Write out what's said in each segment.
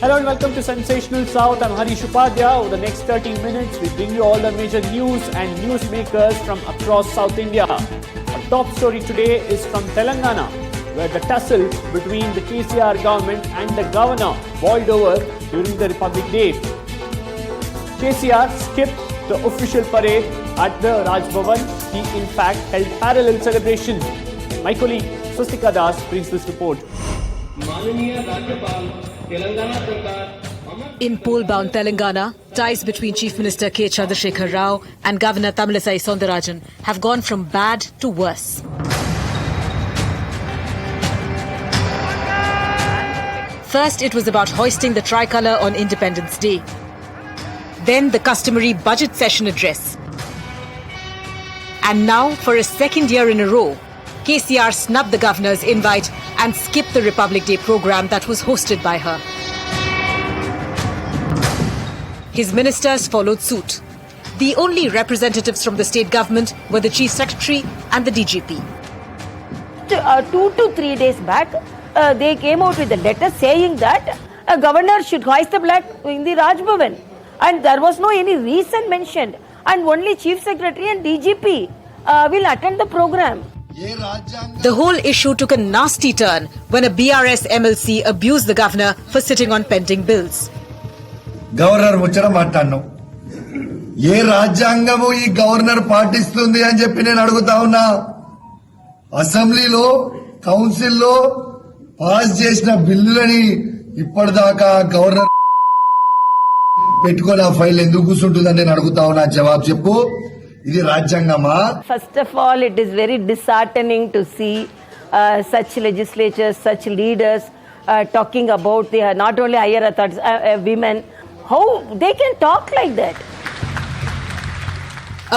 Hello and welcome to Sensational South. I'm Harish Upadhyay. Over the next 30 minutes, we bring you all the major news and newsmakers from across South India. Our top story today is from Telangana, where the tussle between the KCR government and the governor boiled over during the Republic Day. KCR skipped the official parade at the Raj Bhavan. He in fact held parallel celebrations. My colleague Swastika Das brings this report. In poll-bound Telangana, ties between Chief Minister K. Chandrasekhar Rao and Governor Tamilisai Soundararajan have gone from bad to worse. First, it was about hoisting the tricolour on Independence Day. Then the customary budget session address. And now, for a second year in a row, KCR snubbed the governor's invite and skipped the Republic Day program that was hosted by her. His ministers followed suit. The only representatives from the state government were the Chief Secretary and the DGP. 2 to 3 days back, they came out with a letter saying that a governor should hoist the flag in the Raj Bhavan. And there was no any reason mentioned. And only Chief Secretary and DGP will attend the program. The whole issue took a nasty turn when a BRS MLC abused the governor for sitting on pending bills. Governor muchara maattannu ఏ రాజ్యాంగము ఈ governor పాటిస్తుంది అని చెప్పి నేను అడుగుతా ఉన్నా. అసెంబ్లీలో కౌన్సిల్లో pass చేసిన బిల్లులని ఇప్పటిదాకా గవర్నర్ పెట్టుకొని ఆ ఫైల్ ఎందుకు కూర్చుంటుందని నేను అడుగుతా ఉన్నా. జవాబు చెప్పు. ఇది రాజ్యాంగమా? First of all, it is very disheartening to see such legislatures, such leaders talking about the not only higher authorities, women. How they can talk like that?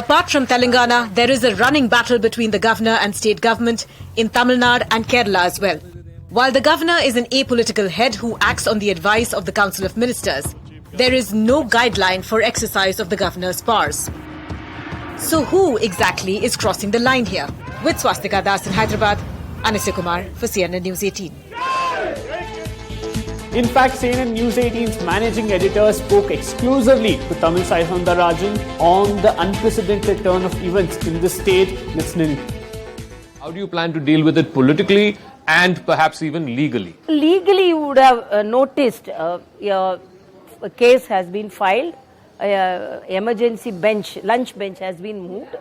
Apart from Telangana, there is a running battle between the governor and state government in Tamil Nadu and Kerala as well. While the governor is an apolitical head who acts on the advice of the Council of Ministers, there is no guideline for exercise of the governor's powers. So who exactly is crossing the line here? With Swastika Das in Hyderabad, Anisya Kumar for CNN News 18. In fact, CNN News 18's managing editor spoke exclusively to Tamilisai Soundararajan on the unprecedented turn of events in the state. Listening. How do you plan to deal with it politically and perhaps even legally? Legally, you would have noticed a case has been filed, emergency bench, lunch bench has been moved,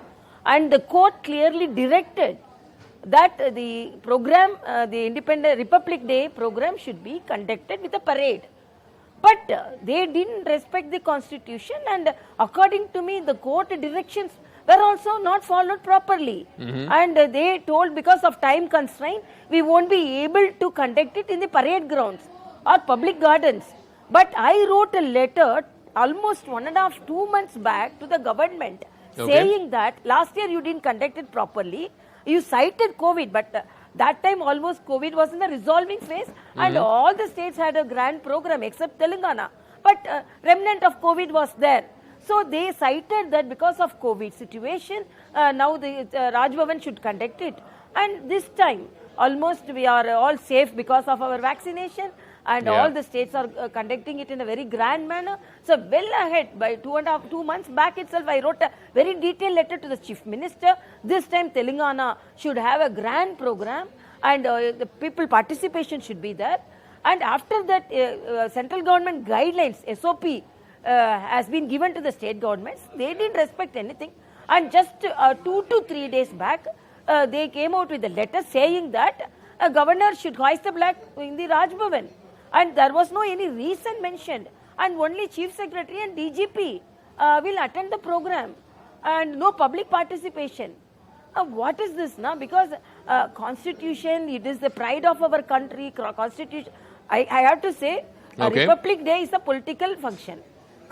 and the court clearly directed that the program, the Independent Republic Day program should be conducted with a parade. But they didn't respect the constitution, and according to me, the court directions were also not followed properly. And they told because of time constraint, we won't be able to conduct it in the parade grounds or public gardens. But I wrote a letter almost 1.5-2 months back to the government saying that last year you didn't conduct it properly. You cited COVID, but that time almost COVID was in the resolving phase and all the states had a grand program except Telangana. But remnant of COVID was there. So they cited that because of COVID situation, now the Raj Bhavan should conduct it. And this time, almost we are all safe because of our vaccination. And all the states are conducting it in a very grand manner. So well ahead, by 2 months back itself, I wrote a very detailed letter to the Chief Minister. This time Telangana should have a grand program and the people participation should be there. And after that, central government guidelines, SOP, has been given to the state governments. They didn't respect anything. And just 2 to 3 days back, they came out with a letter saying that a governor should hoist the flag in the Raj Bhavan. And there was no any reason mentioned. And only Chief Secretary and DGP will attend the program. And no public participation. What is this now? Because Constitution, it is the pride of our country. Constitution, I have to say, Republic Day is a political function.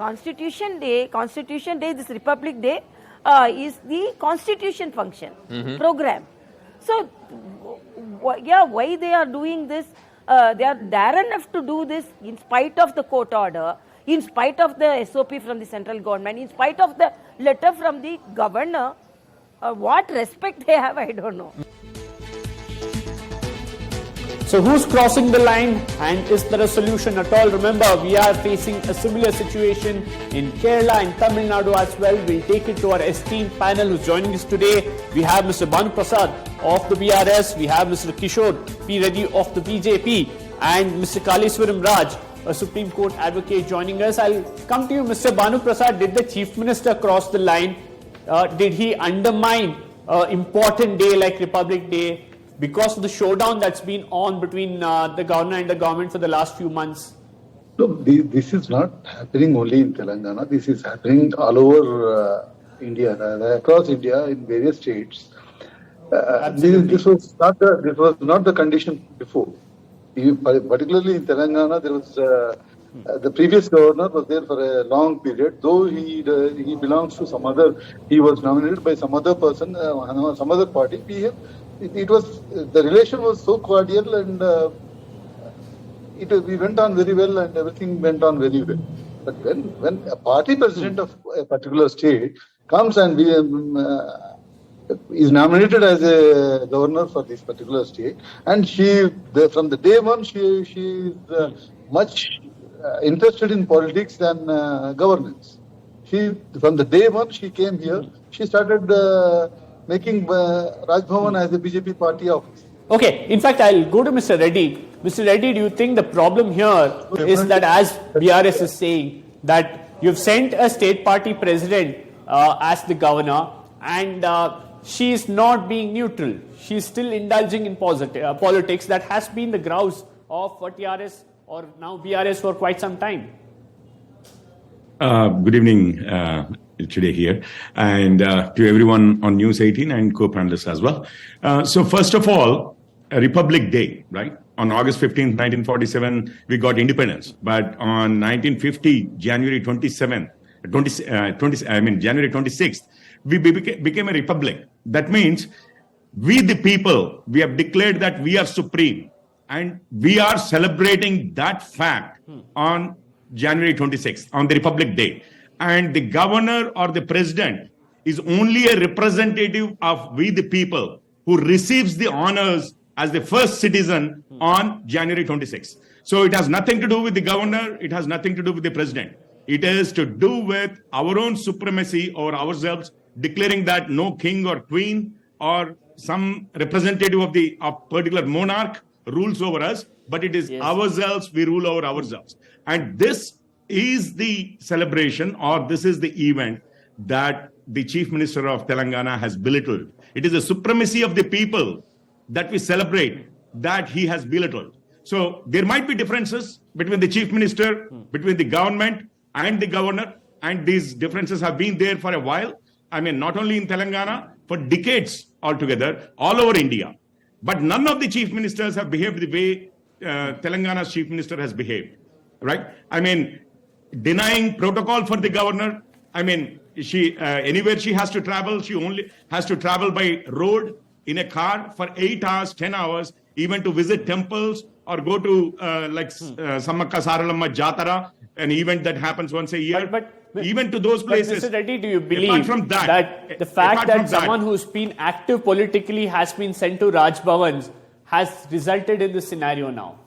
Constitution Day, this Republic Day is the Constitution function, program. So, why they are doing this? They are dare enough to do this in spite of the court order, in spite of the SOP from the central government, in spite of the letter from the governor. What respect they have, I don't know. So who's crossing the line and is there a solution at all? Remember, we are facing a similar situation in Kerala and Tamil Nadu as well. We'll take it to our esteemed panel who's joining us today. We have Mr. Bhanu Prasad of the BRS, we have Mr. Kishore P. Reddy of the BJP and Mr. Kaleeswaram Raj, a Supreme Court advocate, joining us. I'll come to you, Mr. Bhanu Prasad. Did the Chief Minister cross the line? Did he undermine an important day like Republic Day because of the showdown that's been on between the governor and the government for the last few months? No, this is not happening only in Telangana. This is happening all over India, across India in various states. This was not the condition before. Particularly in Telangana, there was the previous governor was there for a long period. Though he belongs to some other, he was nominated by some other person, some other party. It was the relation was so cordial and we went on very well and everything went on very well. But when a party president of a particular state comes and is nominated as a governor for this particular state, and from the day one she is much interested in politics than governance. From the day one she came here, she started making Raj Bhavan as a BJP party office. Okay, in fact, I'll go to Mr. Reddy. Mr. Reddy, do you think the problem here is that, as BRS is saying, that you've sent a state party president as the governor and she is not being neutral? She's still indulging in politics. That has been the grouse of TRS or now BRS for quite some time. Good evening today here, and to everyone on News 18 and co-panelists as well. So first of all, Republic Day, right? On August 15th, 1947, we got independence. But on 1950, January 26th, we became a republic. That means we the people, we have declared that we are supreme. And we are celebrating that fact on January 26th, on the Republic Day. And the governor or the president is only a representative of we the people who receives the honors as the first citizen on January 26th. So it has nothing to do with the governor. It has nothing to do with the president. It is to do with our own supremacy over ourselves, declaring that no king or queen or some representative of the particular monarch rules over us, but it is ourselves, we rule over ourselves. And this is the celebration, or this is the event that the Chief Minister of Telangana has belittled. It is the supremacy of the people that we celebrate that he has belittled. So there might be differences between the Chief Minister, between the government and the governor, and these differences have been there for a while. I mean, not only in Telangana, for decades altogether, all over India. But none of the chief ministers have behaved the way Telangana's chief minister has behaved, right? I mean, denying protocol for the governor. I mean, anywhere she has to travel, she only has to travel by road in a car for 8 hours, 10 hours, even to visit temples or go to Sammakka Saralamma Jatara, an event that happens once a year. But even to those places. Mr. Reddy, do you believe that the fact that someone who's been active politically has been sent to Raj Bhavans has resulted in this scenario now?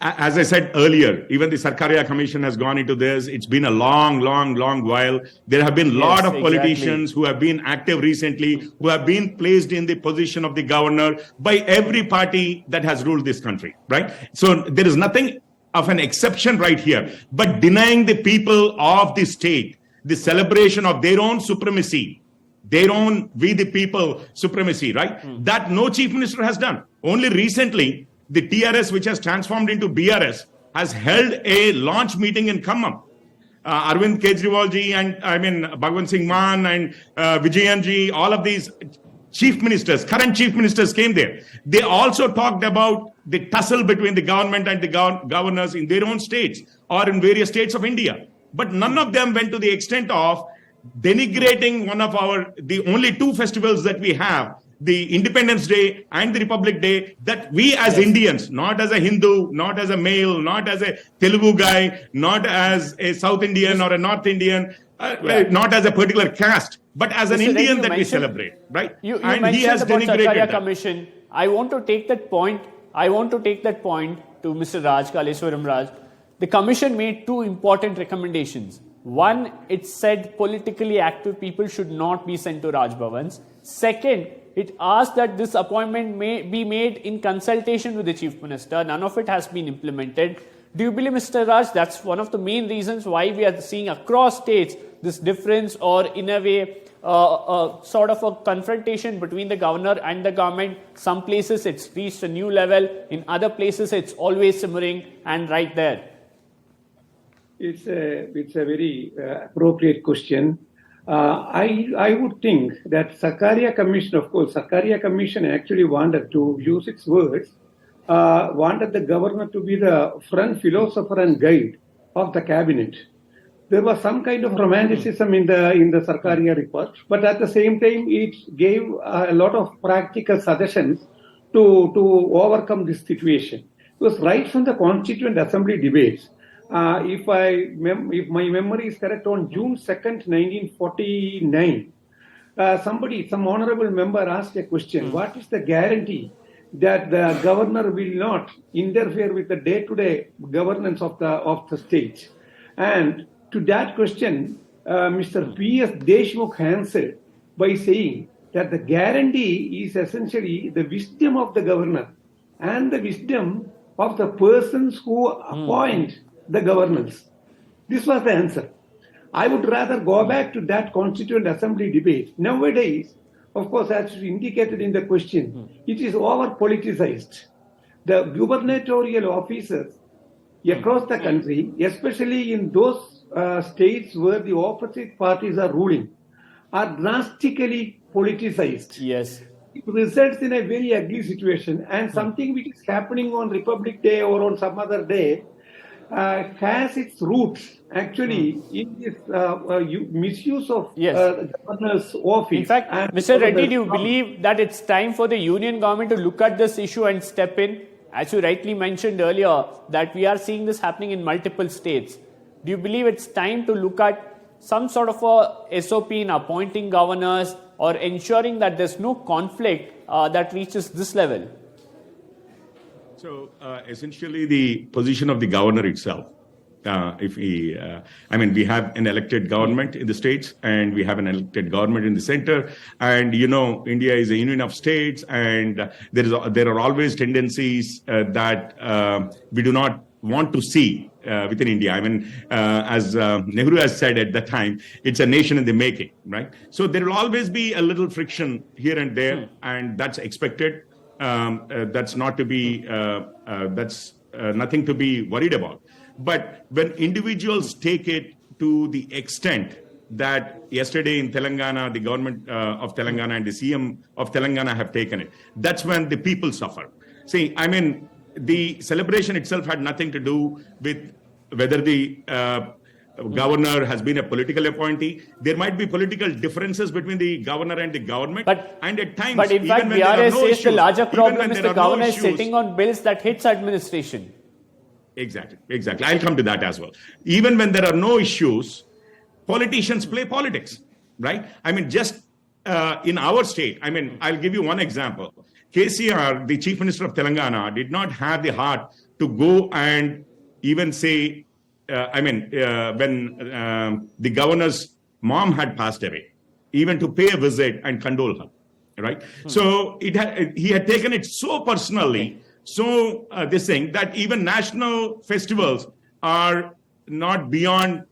As I said earlier, even the Sarkaria Commission has gone into this. It's been a long while. There have been a lot of politicians who have been active recently, who have been placed in the position of the governor by every party that has ruled this country, right? So there is nothing of an exception right here, but denying the people of the state the celebration of their own supremacy, their own we the people supremacy, right? That no chief minister has done. Only recently, the TRS, which has transformed into BRS, has held a launch meeting in Khammam. Arvind Kejriwal ji and Bhagwant Singh Mann and Vijayan ji, all of these chief ministers, current chief ministers came there. They also talked about the tussle between the government and the governors in their own states or in various states of India. But none of them went to the extent of denigrating one of the only two festivals that we have, the Independence Day and the Republic Day, that we as Indians, not as a Hindu, not as a male, not as a Telugu guy, not as a South Indian or a North Indian, not as a particular caste, but as an Mr. Indian Reddy, that we celebrate, right? You And mentioned he has about denigrated Sarkaria that. Commission. I want to take that point. To Mr. Raj, Kaleeswaram Raj. The commission made two important recommendations. One, it said politically active people should not be sent to Raj Bhavans. Second, it asked that this appointment may be made in consultation with the Chief Minister. None of it has been implemented. Do you believe, Mr. Raj, that's one of the main reasons why we are seeing across states this difference, or in a way, sort of a confrontation between the governor and the government? Some places it's reached a new level, in other places it's always simmering and right there. It's a very appropriate question. I would think that Sarkaria Commission, of course, Sarkaria Commission actually wanted, to use its words, wanted the governor to be the front philosopher and guide of the cabinet. There was some kind of romanticism in the Sarkaria report, but at the same time, it gave a lot of practical suggestions to overcome this situation. Because right from the Constituent Assembly debates, if my memory is correct, on June 2nd, 1949, some honorable member asked a question: what is the guarantee that the governor will not interfere with the day-to-day governance of the state? And to that question, Mr. P.S. Deshmukh answered by saying that the guarantee is essentially the wisdom of the governor and the wisdom of the persons who appoint the governors. This was the answer. I would rather go back to that Constituent Assembly debate. Nowadays, of course, as indicated in the question, it is over-politicized. The gubernatorial officers across the country, especially in those states where the opposite parties are ruling, are drastically politicized. Yes. It results in a very ugly situation, and something which is happening on Republic Day or on some other day has its roots actually in this misuse of the governor's office. In fact, Mr. Reddy, do you believe that it's time for the union government to look at this issue and step in? As you rightly mentioned earlier, that we are seeing this happening in multiple states. Do you believe it's time to look at some sort of a SOP in appointing governors or ensuring that there's no conflict that reaches this level? So essentially the position of the governor itself, we have an elected government in the states and we have an elected government in the center, and India is a union of states, and there are always tendencies that we do not want to see within India. As Nehru has said at that time, it's a nation in the making, right? So there will always be a little friction here and there, and that's expected. That's not to be, that's nothing to be worried about. But when individuals take it to the extent that yesterday in Telangana, the government of Telangana and the CM of Telangana have taken it, that's when the people suffer. See, the celebration itself had nothing to do with whether the governor has been a political appointee. There might be political differences between the governor and the government. And at times, but in fact, BRS says the larger problem is the governor is sitting on bills that hits administration. Exactly. I'll come to that as well. Even when there are no issues, politicians play politics, right? Just in our state, I'll give you one example. KCR, the Chief Minister of Telangana, did not have the heart to go and even say, when the governor's mom had passed away, even to pay a visit and condole her, right? So he had taken it so personally, this thing, that even national festivals are not beyond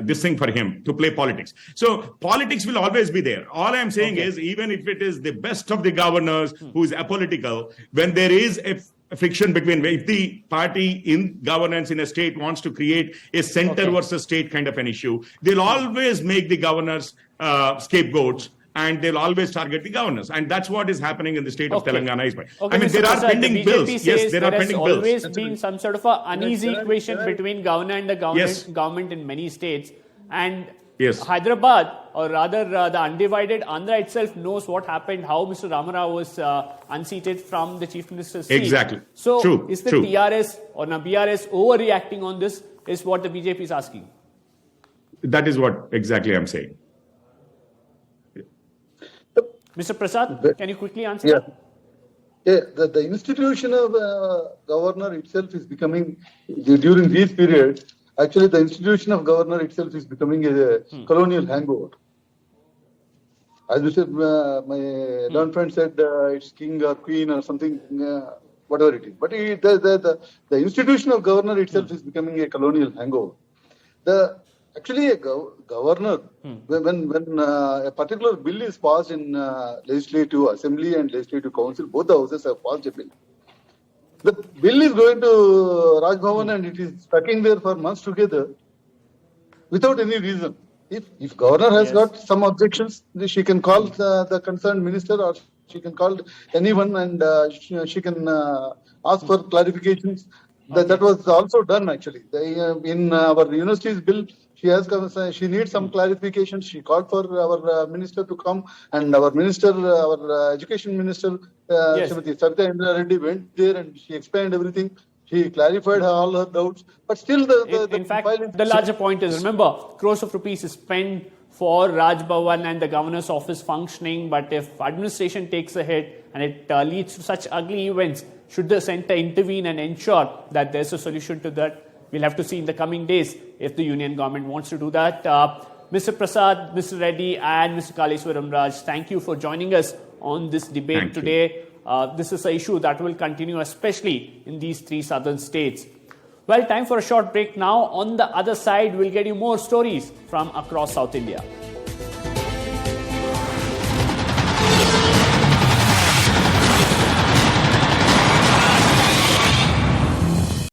this thing for him to play politics. So politics will always be there. All I'm saying is, even if it is the best of the governors who is apolitical, when there is a friction between, if the party in governance in a state wants to create a center versus state kind of an issue, they'll always make the governors scapegoats, and they'll always target the governors. And that's what is happening in the state of Telangana. There are pending bills. Yes, there are pending bills. There has always been some sort of an uneasy equation between governor and the government in many states. And Hyderabad, or rather the undivided Andhra itself, knows what happened, how Mr. Ramarao was unseated from the Chief Minister's seat. Exactly. So is the TRS or BRS overreacting on this, is what the BJP is asking? That is what exactly I'm saying. Mr. Prasad, can you quickly answer Yeah. that? Yeah, the institution of governor itself is becoming, during these periods, actually the institution of governor itself is becoming a colonial hangover. As you said, my learned friend said it's king or queen or something, whatever it is. But the institution of governor itself is becoming a colonial hangover. Actually, a governor, when a particular bill is passed in Legislative Assembly and Legislative Council, both the houses have passed a bill. The bill is going to Raj Bhavan and it is stucking there for months together without any reason. If governor has got some objections, she can call the concerned minister or she can call anyone and she can ask for clarifications. That was also done actually. In our university's bill, she needs some clarifications. She called for our minister to come, and our minister, our education minister, Srimati Savita Indra Reddy went there and she explained everything. She clarified all her doubts, but still In fact, the larger point is, remember, crores of rupees is spent for Raj Bhavan and the governor's office functioning, but if administration takes a hit and it leads to such ugly events, should the centre intervene and ensure that there's a solution to that? We'll have to see in the coming days if the union government wants to do that. Mr. Prasad, Mr. Reddy and Mr. Kaleeswaram Raj, thank you for joining us on this debate today. This is an issue that will continue, especially in these three southern states. Well, time for a short break now. On the other side, we'll get you more stories from across South India.